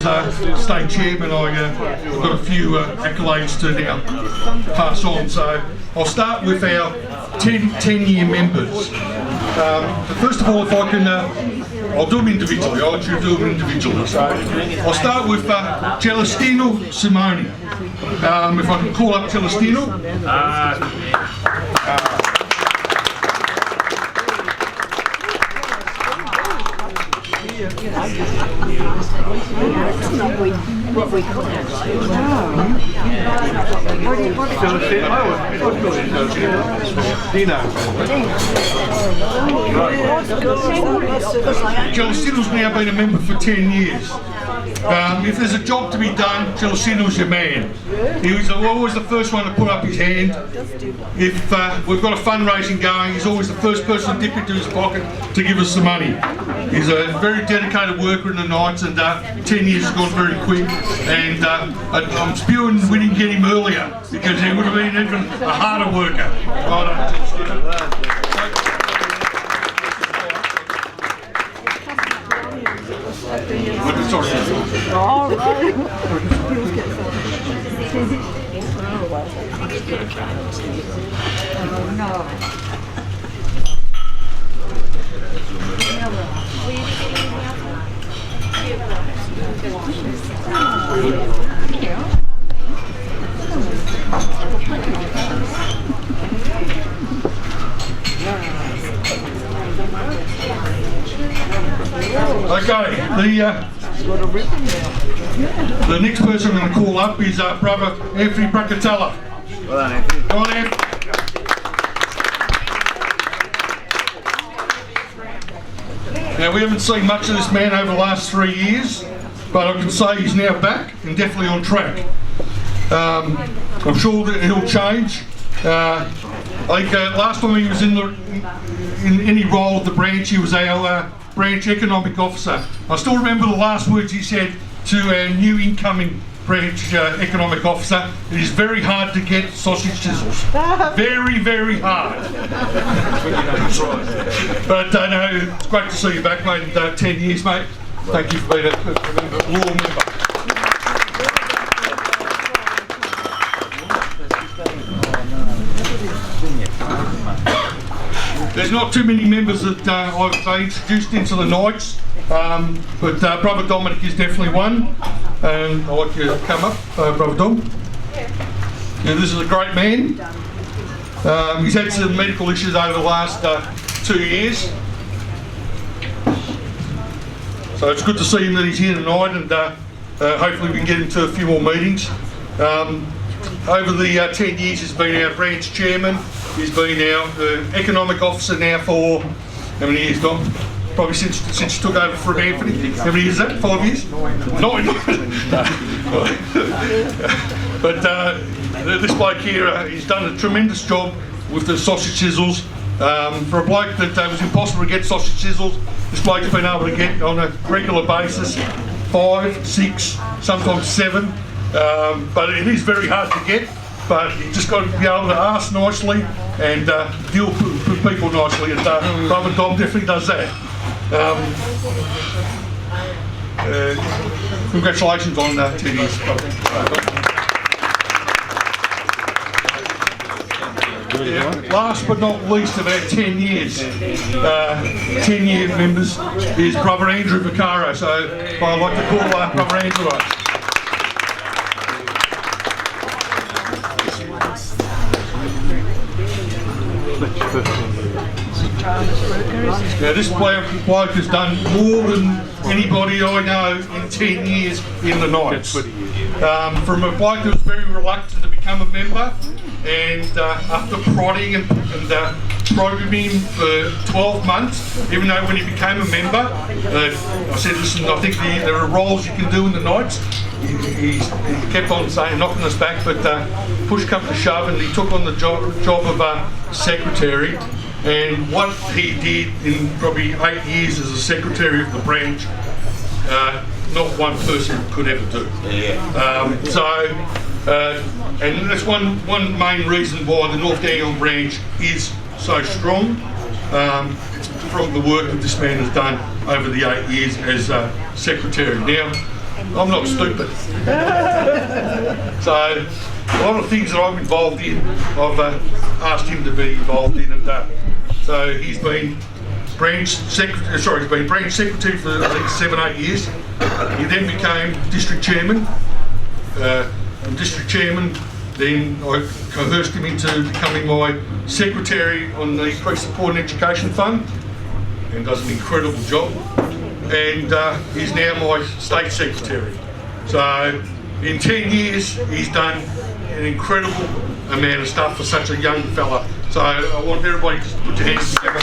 State chairman, I've got a few accolades to now pass on. So I'll start with our 10-year members. First of all, if I can, I'll do them individually. I'll actually do them individually. So I'll start with Celestino Simone. If I can call up Celestino. Celestino's now been a member for 10 years. If there's a job to be done, Celestino's your man. He was always the first one to put up his hand. If we've got a fundraising going, he's always the first person to dip into his pocket to give us the money. He's a very dedicated worker in the nights, and 10 years has gone very quick. And I'm spewing we didn't get him earlier, because he would have been even a harder worker. Well done, Celestino. Sorry. All right. Okay, the next person I'm going to call up is brother Anthony Bracatella. Well done, Anthony. Go on, Anthony. Now, we haven't seen much of this man over the last 3 years, but I can say he's now back and definitely on track. I'm sure that he'll change. I think last time he was in any role at the branch, he was our branch economic officer. I still remember the last words he said to our new incoming branch economic officer: it is very hard to get sausage sizzles. Very, very hard. But no, it's great to see you back, mate. 10 years, mate. Thank you for being a loyal member. There's not too many members that I've introduced into the Knights, but Brother Dominic is definitely one, and I'd like you to come up, Brother Dom. Yeah, this is a great man. He's had some medical issues over the last 2 years, so it's good to see him that he's here tonight, and hopefully we can get him to a few more meetings. Over the 10 years he's been our branch chairman. He's been our economic officer now for, how many years, Dom? Probably since you took over from Anthony. How many years is that? 5 years? 9. But this bloke here, he's done a tremendous job with the sausage sizzles. For a bloke that was impossible to get sausage sizzles, this bloke's been able to get on a regular basis 5, 6, sometimes 7. But it is very hard to get. But you just got to be able to ask nicely and deal with people nicely, and Brother Dom definitely does that. Congratulations on 10 years. Last but not least of our 10 years, 10-year members is Brother Andrew Vaccaro. So I'd like to call Brother Andrew up. Now, this bloke has done more than anybody I know in 10 years in the Knights. From a bloke that was very reluctant to become a member, and after prodding and probing him for 12 months, even though when he became a member, I said, listen, I think there are roles you can do in the Knights. He kept on saying, knocking us back, but push come to shove, and he took on the job of secretary. And what he did in probably 8 years as a secretary of the branch, not one person could ever do. And that's one main reason why the North Dandenong branch is so strong. It's from the work that this man has done over the 8 years as secretary. Now, I'm not stupid. So a lot of things that I'm involved in, I've asked him to be involved in, and so he's been branch secretary. Sorry, he's been branch secretary for I think 7-8 years. He then became district chairman. From district chairman, then I coerced him into becoming my secretary on the Police Support and Education Fund, and does an incredible job. And he's now my state secretary. So in 10 years, he's done an incredible amount of stuff for such a young fella. So I want everybody just to put your hands together.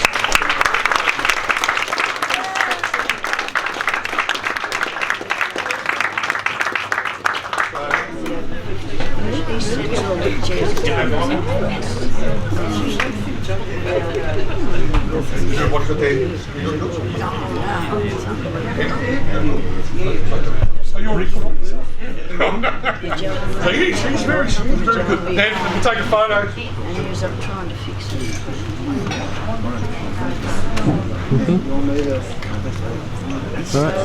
Everybody got their... Are you already so he's very good. Dad, let me take a photo. And he was up trying to fix it. Alright.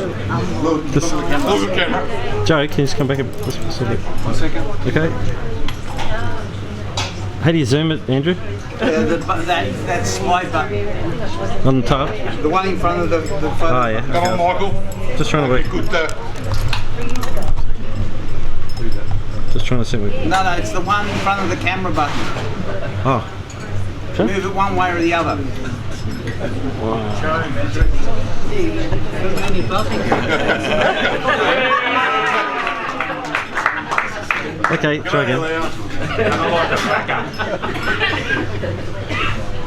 Just Look at the camera. Joe, can you just come back a bit? 1 second. Okay. How do you zoom it, Andrew? That slide button. On the top? The one in front of the photo. Oh yeah. Come on, Michael. Just trying to work. Good. Just trying to see what. No, it's the one in front of the camera button. Oh. Okay. Move it one way or the other. Okay, try again.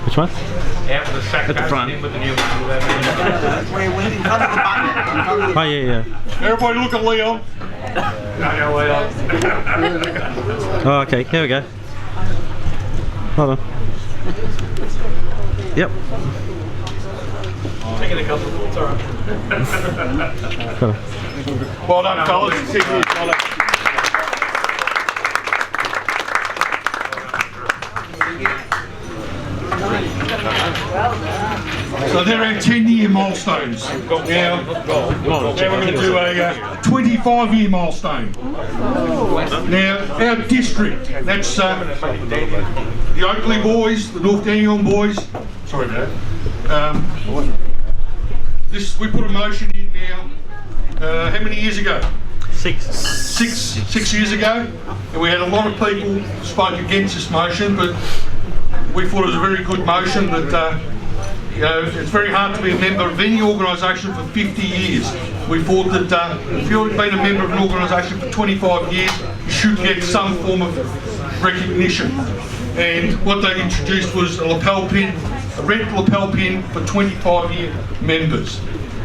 Which one? At the front. We're in front of the button. Oh yeah. Everybody look at Leon. Oh okay, here we go. Hold on. Yep. Taking a couple, it's alright. Got it. Well done, fellas. Well done. So they're our 10-year milestones. Now we're going to do a 25-year milestone. Now our district, that's the Oakley boys, the North Dandenong boys. Sorry about that. We put a motion in now. How many years ago? 6 years ago, and we had a lot of people spoke against this motion, but we thought it was a very good motion. That you know, it's very hard to be a member of any organisation for 50 years. We thought that if you've been a member of an organisation for 25 years, you should get some form of recognition. And what they introduced was a lapel pin, a red lapel pin for 25-year members.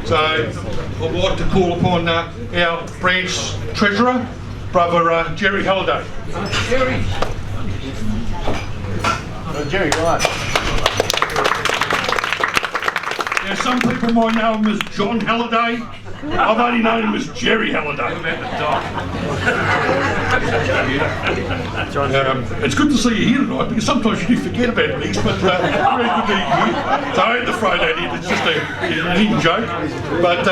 So I'd like to call upon our branch treasurer, Brother Jerry Halliday. Jerry, right. Now some people might know him as John Halliday. I've only known him as Jerry Halliday. It's good to see you here tonight, because sometimes you do forget about things, but very good to be here. So I had to throw that in, it's just a neat joke. But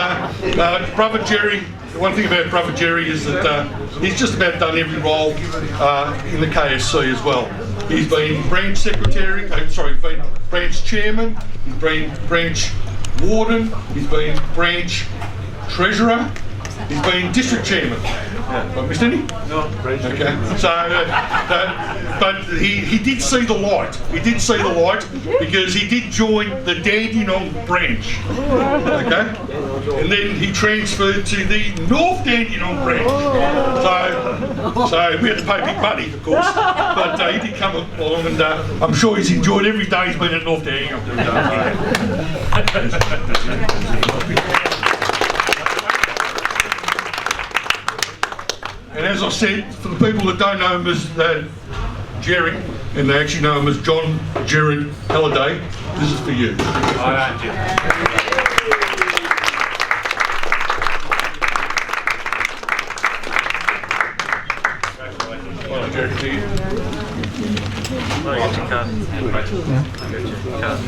Brother Jerry, the one thing about Brother Jerry is that he's just about done every role in the KSC as well. He's been branch secretary, been branch chairman, he's been branch warden, he's been branch treasurer, he's been district chairman. Have I missed any? No, great. Okay. So, but he did see the light. He did see the light because he did join the Dandenong branch. Okay. And then he transferred to the North Dandenong branch. So we had to pay big money, of course. But he did come along, and I'm sure he's enjoyed every day he's been at North Dandenong. And as I said, for the people that don't know him as Jerry, and they actually know him as John Jared Halliday, this is for you. I aren't you? Well, Jared, to you. I get your card. I get your card.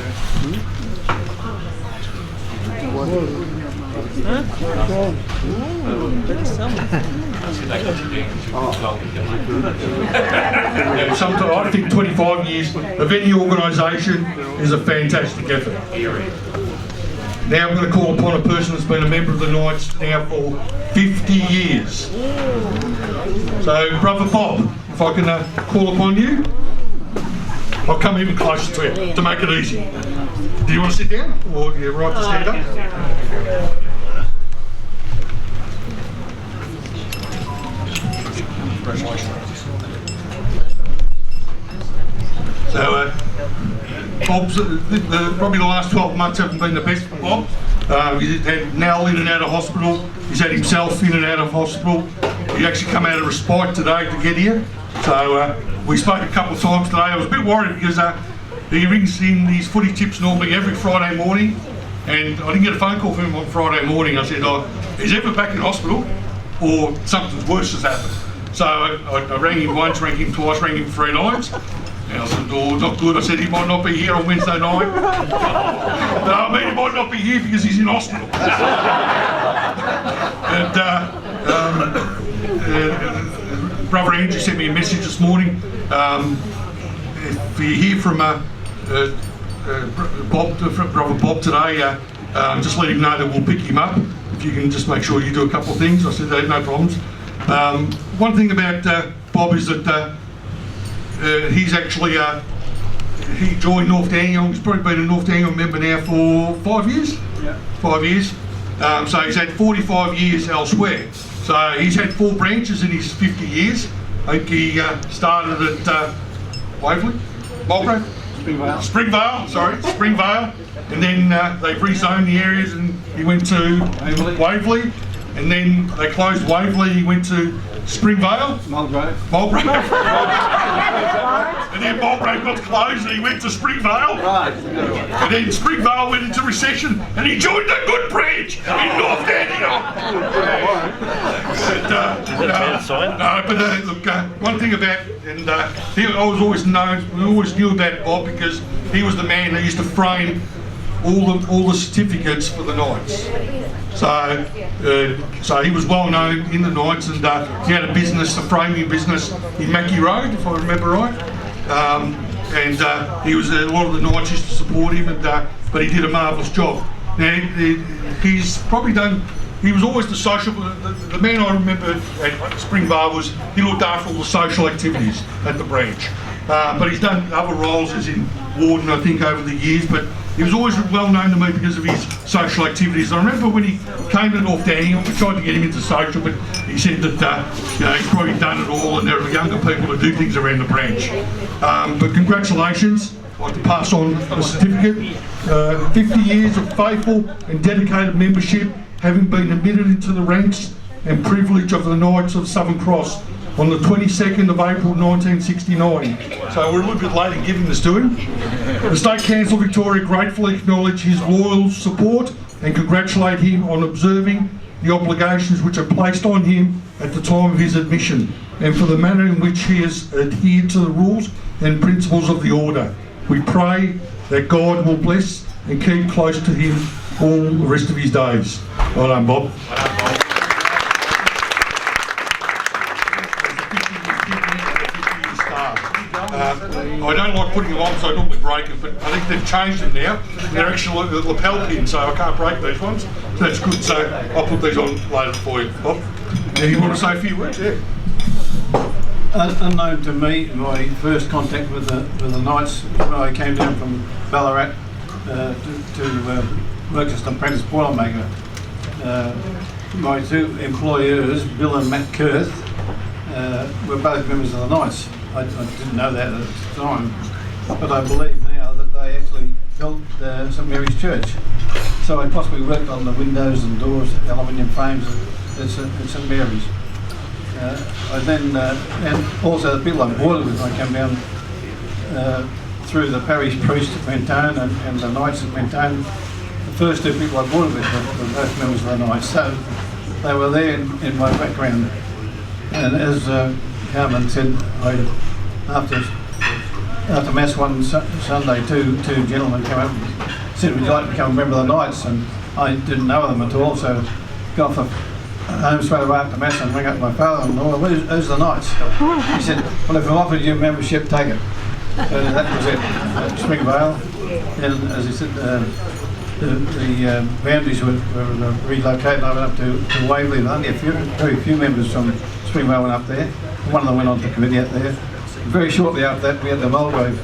Sometimes I think 25 years of any organisation is a fantastic effort. Now I'm going to call upon a person that's been a member of the Knights now for 50 years. So, Brother Bob, if I can call upon you. I'll come even closer to you to make it easy. Do you want to sit down or you're right to stand up? So, Bob's probably the last 12 months haven't been the best for Bob. He's had Nell in and out of hospital. He's had himself in and out of hospital. He actually come out of respite today to get here. So we spoke a couple of times today. I was a bit worried because he rings in these footy tips normally every Friday morning, and I didn't get a phone call from him on Friday morning. I said, oh, he's ever back in hospital or something worse has happened. So I rang him once, rang him twice, rang him 3 times. And I said, oh, not good. I said, he might not be here on Wednesday night. No, I mean, he might not be here because he's in hospital. And Brother Andrew sent me a message this morning. If you hear from Brother Bob today, just let him know that we'll pick him up. If you can just make sure you do a couple of things. I said, no problems. One thing about Bob is that he's actually, he joined North Dandenong. He's probably been a North Dandenong member now for 5 years? Yeah. 5 years. So he's had 45 years elsewhere. So he's had 4 branches in his 50 years. I think he started at Waverley? Mulgrave? Springvale, Springvale. And then they've rezoned the areas and he went to Waverley. And then they closed Waverley, he went to Springvale? Mulgrave. And then Mulgrave got closed and he went to Springvale. Right. And then Springvale went into recession and he joined a good branch in North Dandenong. Look, one thing about, and we always knew about Bob because he was the man that used to frame all the certificates for the Knights. So he was well known in the Knights, and he had a business, a framing business in Mackie Road, if I remember right. And he was a lot of the Knights used to support him, but he did a marvellous job. Now he's probably done. He was always the social. The man I remember at Springvale was he looked after all the social activities at the branch. But he's done other roles as in warden, I think, over the years. But he was always well known to me because of his social activities. I remember when he came to North Dandenong, we tried to get him into social, but he said that he's probably done it all, and there are younger people that do things around the branch. But congratulations. I'd like to pass on the certificate. 50 years of faithful and dedicated membership, having been admitted into the ranks and privilege of the Knights of Southern Cross on the 22nd of April 1969. So we're a little bit late in giving this to him. The State Council of Victoria gratefully acknowledge his loyal support and congratulate him on observing the obligations which are placed on him at the time of his admission, and for the manner in which he has adhered to the rules and principles of the order. We pray that God will bless and keep close to him all the rest of his days. Well done, Bob. I don't like putting them on, so I normally break them, but I think they've changed them now. They're actually lapel pins, so I can't break these ones. So that's good, so I'll put these on later for you. Bob, you want to say a few words? Yeah. Unknown to me, my first contact with the Knights when I came down from Ballarat to work as an apprentice boilermaker. My 2 employers, Bill and Matt Kurth, were both members of the Knights. I didn't know that at the time, but I believe now that they actually built St Mary's Church. So I possibly worked on the windows and doors, aluminium frames at St Mary's. I then, and also the people I boarded with, I came down through the parish priest at Mentone and the Knights at Mentone. The first 2 people I boarded with were both members of the Knights, so they were there in my background. And as Carmen said, after Mass one Sunday, two gentlemen came up and said, would you like to become a member of the Knights? And I I didn't know them at all, so got off home straight away after Mass and rang up my father-in-law, who's the Knights? He said, well, if I've offered you membership, take it. So that was it, Springvale. And as he said, the boundaries were relocated. I went up to Waverley, and only very few members from Springvale went up there. One of them went on to committee up there. Very shortly after that, we had the Mulgrave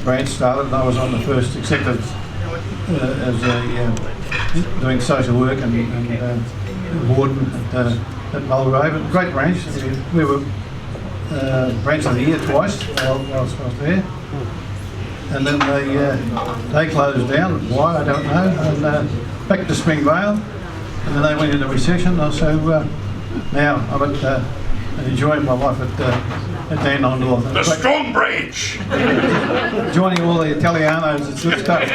branch started, and I was on the first executive as doing social work and warden at Mulgrave. A great branch. We were branch of the year twice while I was there. And then they closed down. Why, I don't know. And back to Springvale. And then they went into recession. So now I'm enjoying my life at Dandenong North. The strong branch! Joining all the Italianos, it's good stuff.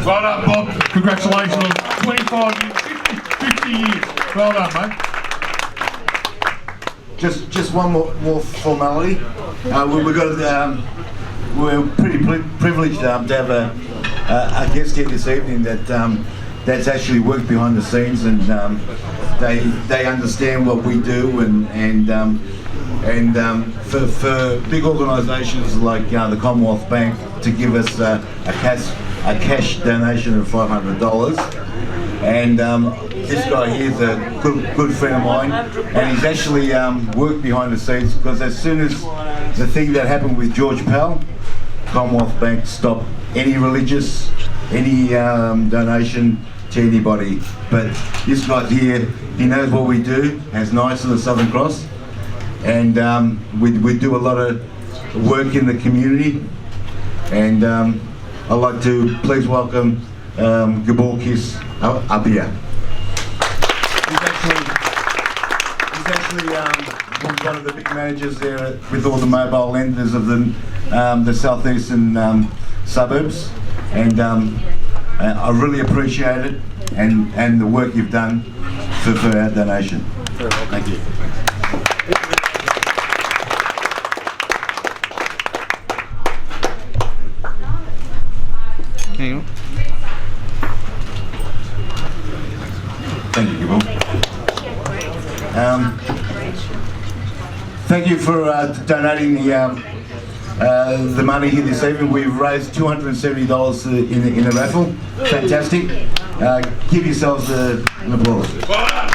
Well done, Bob. Congratulations on 25 years, 50 years. Well done, mate. Just one more formality. We're pretty privileged to have a guest here this evening that's actually worked behind the scenes, and they understand what we do, and for big organisations like the Commonwealth Bank to give us a cash donation of $500, and this guy here is a good friend of mine, and he's actually worked behind the scenes, because as soon as the thing that happened with George Pell, Commonwealth Bank stopped any donation to anybody. But this guy here, he knows what we do, has Knights of the Southern Cross, and we do a lot of work in the community, and I'd like to please welcome Gaborkis up here. He's actually one of the big managers there with all the mobile lenders of the southeastern suburbs, and I really appreciate it and the work you've done for our donation. Thank you. Hang on. Thank you, Gibble. Thank you for donating the money here this evening. We've raised $270 in the raffle. Fantastic. Give yourselves an applause. Well done.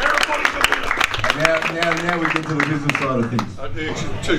Everybody's a winner. And now we get to the business side of things. Two.